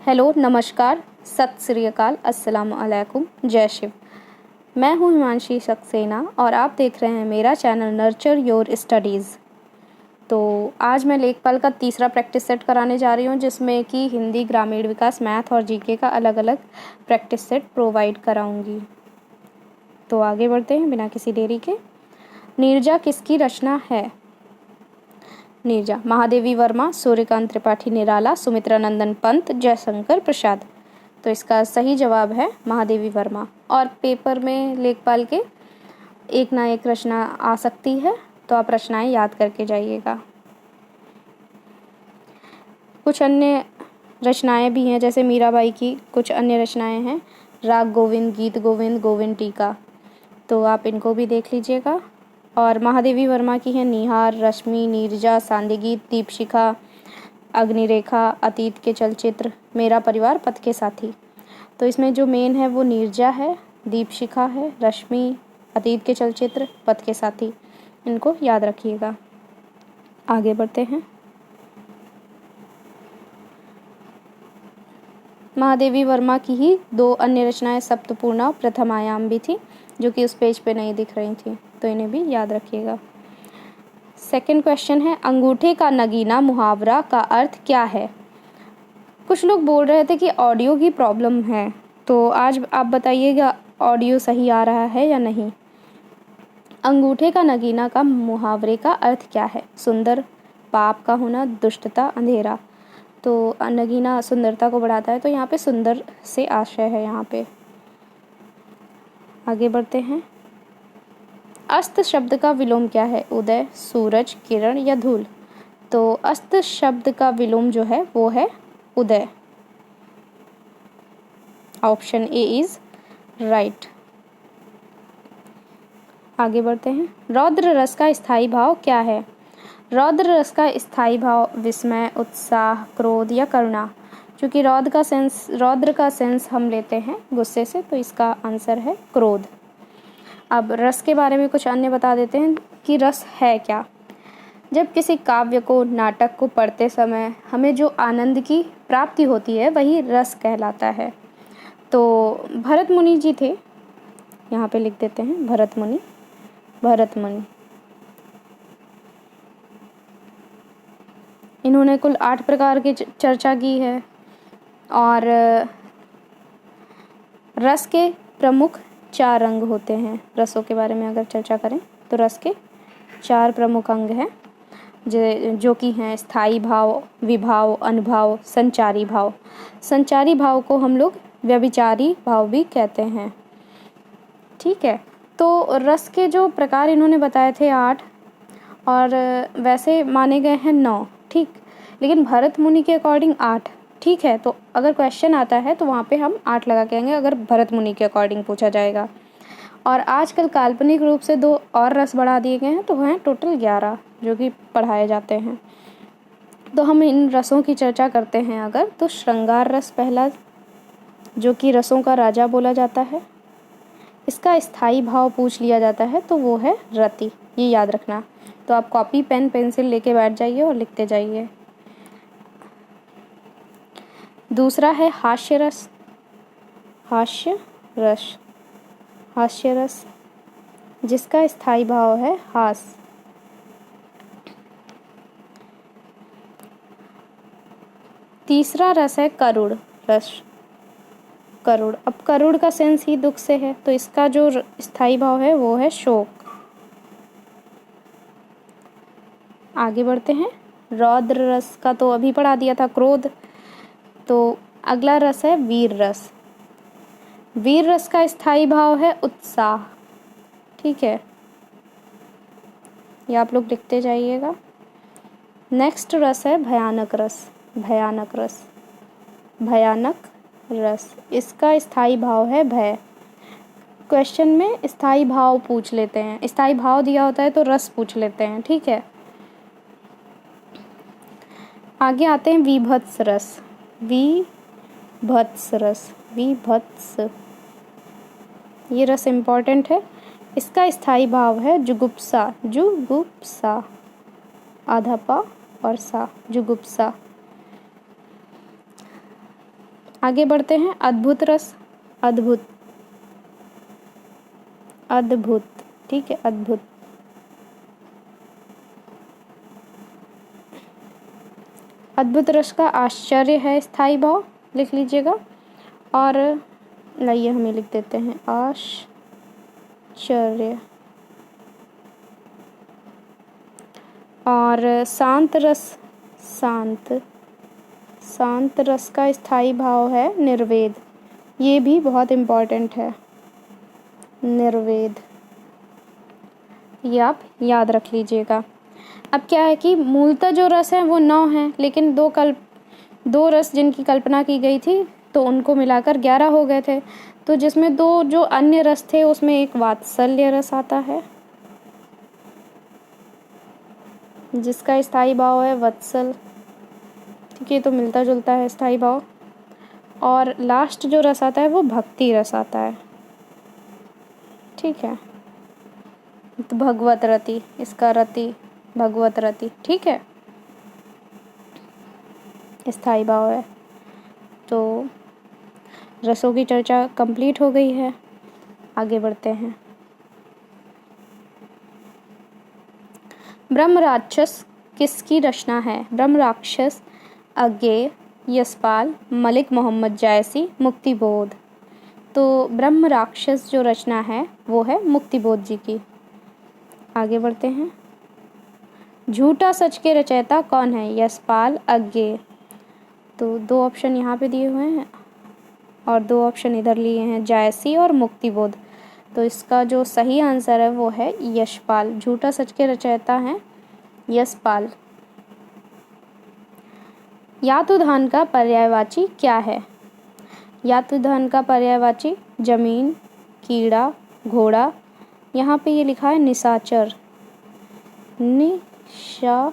Hello, नमस्कार, सत श्री अकाल, अस्सलाम वालेकुम, जय शिव। मैं हूँ हिमांशी सक्सेना और आप देख रहे हैं मेरा चैनल नर्चर योर स्टडीज़। तो आज मैं लेखपाल का तीसरा प्रैक्टिस सेट कराने जा रही हूँ, जिसमें कि हिंदी, ग्रामीण विकास, मैथ और जीके का अलग अलग प्रैक्टिस सेट प्रोवाइड कराऊँगी। तो आगे बढ़ते हैं बिना किसी देरी के। नीरजा किसकी रचना है? नीरजा महादेवी वर्मा, सूर्यकांत त्रिपाठी निराला, सुमित्रा नंदन पंत, जयशंकर प्रसाद। तो इसका सही जवाब है महादेवी वर्मा। और पेपर में लेखपाल के एक ना एक रचना आ सकती है, तो आप रचनाएं याद करके जाइएगा। कुछ अन्य रचनाएं भी हैं, जैसे मीराबाई की कुछ अन्य रचनाएं हैं, राग गोविंद, गीत गोविंद, गोविंद टीका, तो आप इनको भी देख लीजिएगा। और महादेवी वर्मा की है निहार, रश्मि, नीरजा, सांध्यगीत, दीपशिखा, अग्निरेखा, अतीत के चलचित्र, मेरा परिवार, पथ के साथी। तो इसमें जो मेन है वो नीरजा है, दीपशिखा है, रश्मि, अतीत के चलचित्र, पथ के साथी। इनको याद रखिएगा। आगे बढ़ते हैं। महादेवी वर्मा की ही दो अन्य रचनाएं सप्तपूर्णा, प्रथम आयाम भी थी, जो कि उस पेज पे नहीं दिख रही थी, तो इन्हें भी याद रखिएगा। सेकंड क्वेश्चन है, अंगूठे का नगीना मुहावरा का अर्थ क्या है? कुछ लोग बोल रहे थे कि ऑडियो की प्रॉब्लम है, तो आज आप बताइएगा ऑडियो सही आ रहा है या नहीं। अंगूठे का नगीना का मुहावरे का अर्थ क्या है? सुंदर, पाप का होना, दुष्टता, अंधेरा। तो नगीना सुंदरता को बढ़ाता है, तो यहाँ पे सुंदर से आशय है यहाँ पे। आगे बढ़ते हैं। अस्त शब्द का विलोम क्या है? उदय, सूरज, किरण या धूल। तो अस्त शब्द का विलोम जो है वो है Uday. Option A is right. आगे बढ़ते हैं। रौद्र रस का स्थायी भाव क्या है? रौद्र रस का स्थायी भाव विस्मय, उत्साह, क्रोध या करुणा। क्योंकि रौद्र का सेंस हम लेते हैं गुस्से से, तो इसका आंसर है क्रोध। अब रस के बारे में कुछ अन्य बता देते हैं कि रस है क्या। जब किसी काव्य को, नाटक को पढ़ते समय हमें जो आनंद की प्राप्ति होती है वही रस कहलाता है। तो भरत मुनि जी थे, यहाँ पे लिख देते हैं भरत मुनि। इन्होंने कुल 8 प्रकार की चर्चा की है। और रस के प्रमुख 4 रंग होते हैं। रसों के बारे में अगर चर्चा करें तो रस के 4 प्रमुख अंग हैं, जो कि हैं स्थायी भाव, विभाव, अनुभाव, संचारी भाव। संचारी भाव को हम लोग व्यभिचारी भाव भी कहते हैं। ठीक है, तो रस के जो प्रकार इन्होंने बताए थे 8, और वैसे माने गए हैं 9, ठीक, लेकिन भरत मुनि के अकॉर्डिंग 8, ठीक है। तो अगर क्वेश्चन आता है तो वहाँ पे हम 8 लगा के आएंगे, अगर भरत मुनि के अकॉर्डिंग पूछा जाएगा। और आजकल काल्पनिक रूप से 2 और रस बढ़ा दिए गए हैं, तो हैं टोटल 11 जो कि पढ़ाए जाते हैं। तो हम इन रसों की चर्चा करते हैं अगर, तो श्रृंगार रस पहला, जो कि रसों का राजा बोला जाता है। इसका स्थायी भाव पूछ लिया जाता है तो वो है रति, ये याद रखना। तो आप कॉपी, पेन, पेंसिल लेके बैठ जाइए और लिखते जाइए। दूसरा है हास्य रस। हास्य रस जिसका स्थायी भाव है हास। तीसरा रस है करुण रस। करुण, अब करुण का सेंस ही दुख से है, तो इसका जो स्थायी भाव है वो है शोक। आगे बढ़ते हैं। रौद्र रस का तो अभी पढ़ा दिया था, क्रोध। तो अगला रस है वीर रस। वीर रस का स्थायी भाव है उत्साह। ठीक है, ये आप लोग लिखते जाइएगा। नेक्स्ट रस है भयानक रस। इसका स्थायी भाव है भय। क्वेश्चन में स्थायी भाव पूछ लेते हैं, स्थायी भाव दिया होता है तो रस पूछ लेते हैं, ठीक है। आगे आते हैं विभत्स रस। ये रस इम्पॉर्टेंट है। इसका स्थायी भाव है जुगुप्सा, आधा पा और सा, जुगुप्सा। आगे बढ़ते हैं। अद्भुत रस, अद्भुत, अद्भुत, ठीक है, अद्भुत। अद्भुत रस का आश्चर्य है स्थायी भाव, लिख लीजिएगा। और लाइए हमें लिख देते हैं आश्चर्य। और शांत रस, शांत, शांत रस का स्थायी भाव है निर्वेद। ये भी बहुत इम्पोर्टेंट है, निर्वेद, ये आप याद रख लीजिएगा। अब क्या है कि मूलतः जो रस है वो 9 हैं, लेकिन दो रस जिनकी कल्पना की गई थी तो उनको मिलाकर 11 हो गए थे। तो जिसमें 2 जो अन्य रस थे उसमें एक वात्सल्य रस आता है, जिसका स्थायी भाव है वत्सल, ठीक है, तो मिलता जुलता है स्थायी भाव। और लास्ट जो रस आता है वो भक्ति रस आता है, ठीक है, तो भगवत रति, इसका रति भगवत रति, ठीक है, स्थायी भाव है। तो रसों की चर्चा कंप्लीट हो गई है, आगे बढ़ते हैं। ब्रह्म राक्षस किसकी रचना है? ब्रह्म राक्षस अज्ञेय, यशपाल, मलिक मोहम्मद जायसी, मुक्तिबोध। तो ब्रह्म राक्षस जो रचना है वो है मुक्तिबोध जी की। आगे बढ़ते हैं। झूठा सच के रचयिता कौन है? यशपाल, अज्ञेय। तो 2 ऑप्शन यहाँ पे दिए हुए हैं और 2 ऑप्शन इधर लिए हैं, जायसी और मुक्तिबोध। तो इसका जो सही आंसर है वो है यशपाल। झूठा सच के रचयिता हैं यशपाल। यातुधान का पर्यायवाची क्या है? यातुधान का पर्यायवाची जमीन, कीड़ा, घोड़ा। यहाँ पे ये लिखा है निशाचर, निशाचर,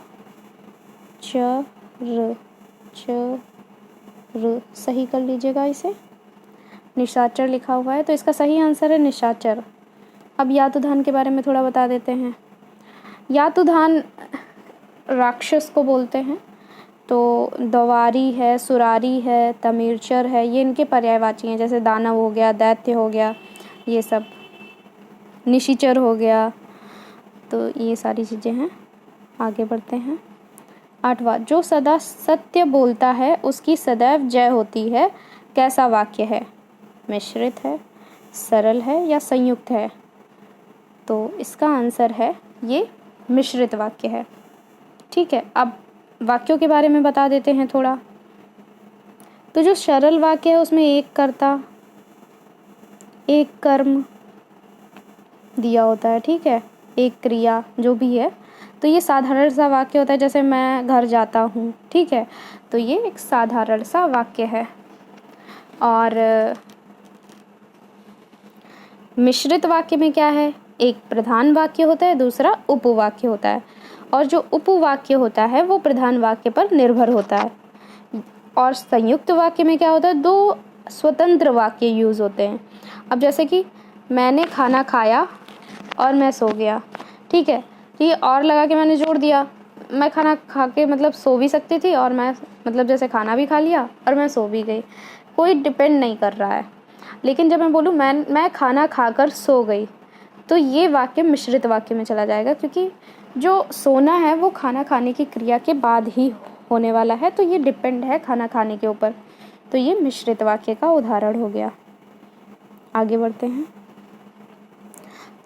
चर, सही कर लीजिएगा इसे, निशाचर लिखा हुआ है, तो इसका सही आंसर है निशाचर। अब यातुधान के बारे में थोड़ा बता देते हैं। यातुधान राक्षस को बोलते हैं। तो दवारी है, सुरारी है, तमिरचर है, ये इनके पर्यायवाची हैं। जैसे दानव हो गया, दैत्य हो गया, ये सब, निशिचर हो गया, तो ये सारी चीज़ें हैं। आगे बढ़ते हैं। 8वां, जो सदा सत्य बोलता है उसकी सदैव जय होती है, कैसा वाक्य है? मिश्रित है, सरल है या संयुक्त है? तो इसका आंसर है ये मिश्रित वाक्य है, ठीक है। अब वाक्यों के बारे में बता देते हैं थोड़ा। तो जो सरल वाक्य है उसमें एक कर्ता, एक कर्म दिया होता है, ठीक है, एक क्रिया जो भी है। तो ये साधारण सा वाक्य होता है, जैसे मैं घर जाता हूँ, ठीक है, तो ये एक साधारण सा वाक्य है। और मिश्रित वाक्य में क्या है? एक प्रधान वाक्य होता है, दूसरा उपवाक्य होता है, और जो उपवाक्य होता है वो प्रधान वाक्य पर निर्भर होता है। और संयुक्त वाक्य में क्या होता है? 2 स्वतंत्र वाक्य यूज़ होते हैं। अब जैसे कि मैंने खाना खाया और मैं सो गया, ठीक है, ये और लगा के मैंने जोड़ दिया। मैं खाना खा के मतलब सो भी सकती थी, और मैं मतलब जैसे खाना भी खा लिया और मैं सो भी गई, कोई डिपेंड नहीं कर रहा है। लेकिन जब मैं बोलूँ मैं खाना खाकर सो गई, तो ये वाक्य मिश्रित वाक्य में चला जाएगा, क्योंकि जो सोना है वो खाना खाने की क्रिया के बाद ही होने वाला है, तो ये डिपेंड है खाना खाने के ऊपर। तो ये मिश्रित वाक्य का उदाहरण हो गया। आगे बढ़ते हैं।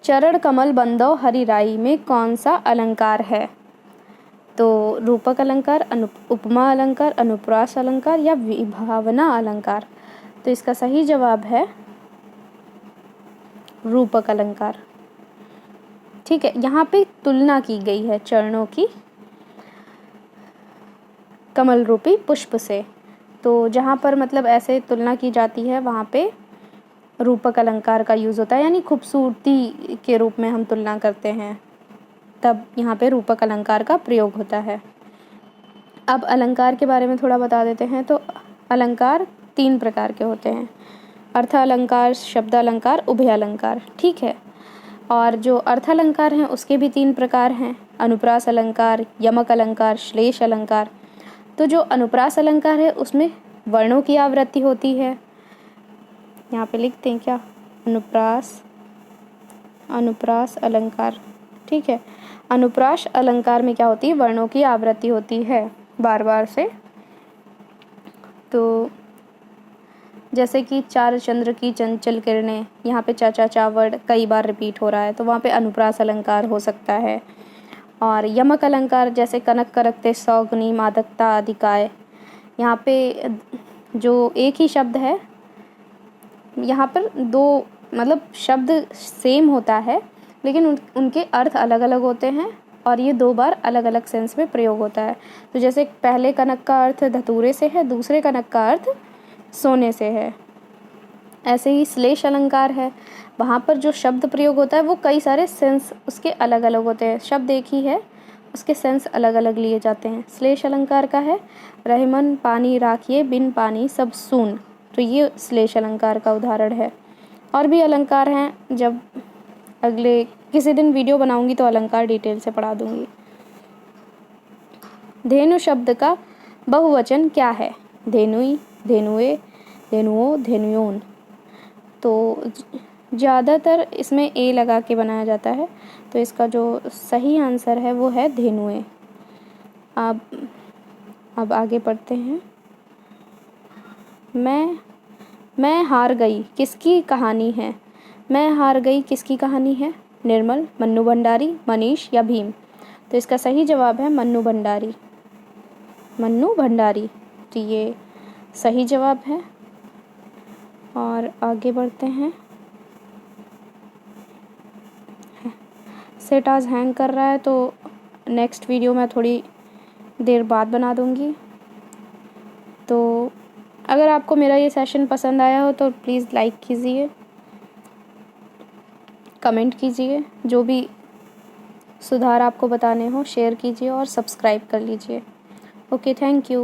चरण कमल बंदो हरिराई में कौन सा अलंकार है? तो रूपक अलंकार, उपमा अलंकार, अनुप्रास अलंकार या विभावना अलंकार। तो इसका सही जवाब है रूपक अलंकार, ठीक है। यहाँ पे तुलना की गई है चरणों की कमल रूपी पुष्प से। तो जहाँ पर मतलब ऐसे तुलना की जाती है वहाँ पे रूपक अलंकार का यूज़ होता है, यानी खूबसूरती के रूप में हम तुलना करते हैं, तब यहाँ पे रूपक अलंकार का प्रयोग होता है। अब अलंकार के बारे में थोड़ा बता देते हैं। तो अलंकार 3 प्रकार के होते हैं, अर्थ अलंकार, शब्द अलंकार, उभय अलंकार, ठीक है। और जो अर्थ अलंकार हैं उसके भी 3 प्रकार हैं, अनुप्रास अलंकार, यमक अलंकार, श्लेष अलंकार। तो जो अनुप्रास अलंकार है उसमें वर्णों की आवृत्ति होती है। यहाँ पे लिखते हैं क्या, अनुप्रास अलंकार, ठीक है। अनुप्रास अलंकार में क्या होती है, वर्णों की आवृत्ति होती है बार बार से। तो जैसे कि चार चंद्र की चंचल किरणें, यहाँ पे चा चा चा वर्ड कई बार रिपीट हो रहा है तो वहाँ पे अनुप्रास अलंकार हो सकता है। और यमक अलंकार जैसे कनक करकते सौगुनी मादकता अधिकाय, यहाँ पे जो एक ही शब्द है, यहाँ पर दो मतलब शब्द सेम होता है लेकिन उनके अर्थ अलग अलग होते हैं और ये दो बार अलग अलग सेंस में प्रयोग होता है। तो जैसे पहले कनक का अर्थ धतूरे से है, दूसरे कनक का अर्थ सोने से है। ऐसे ही श्लेष अलंकार है, वहाँ पर जो शब्द प्रयोग होता है वो कई सारे सेंस उसके अलग अलग होते हैं। शब्द एक ही है, उसके सेंस अलग अलग लिए जाते हैं। श्लेष अलंकार का है रहमन पानी राखिए बिन पानी सब सून, तो ये श्लेष अलंकार का उदाहरण है। और भी अलंकार हैं, जब अगले किसी दिन वीडियो बनाऊंगी तो अलंकार डिटेल से पढ़ा दूंगी। धेनु शब्द का बहुवचन क्या है, धेनुई, धेनुए, धेनुओं, धेनुयों। तो ज़्यादातर इसमें ए लगा के बनाया जाता है, तो इसका जो सही आंसर है वो है धेनुए। अब आगे पढ़ते हैं। मैं हार गई किसकी कहानी है, मैं हार गई किसकी कहानी है, निर्मल, मन्नू भंडारी, मनीष या भीम। तो इसका सही जवाब है मन्नू भंडारी, मन्नू भंडारी, तो ये सही जवाब है। और आगे बढ़ते हैं। सेट आज हैंग कर रहा है तो नेक्स्ट वीडियो मैं थोड़ी देर बाद बना दूंगी। तो अगर आपको मेरा ये सेशन पसंद आया हो तो प्लीज़ लाइक कीजिए, कमेंट कीजिए, जो भी सुधार आपको बताने हो शेयर कीजिए और सब्सक्राइब कर लीजिए। Okay, thank you.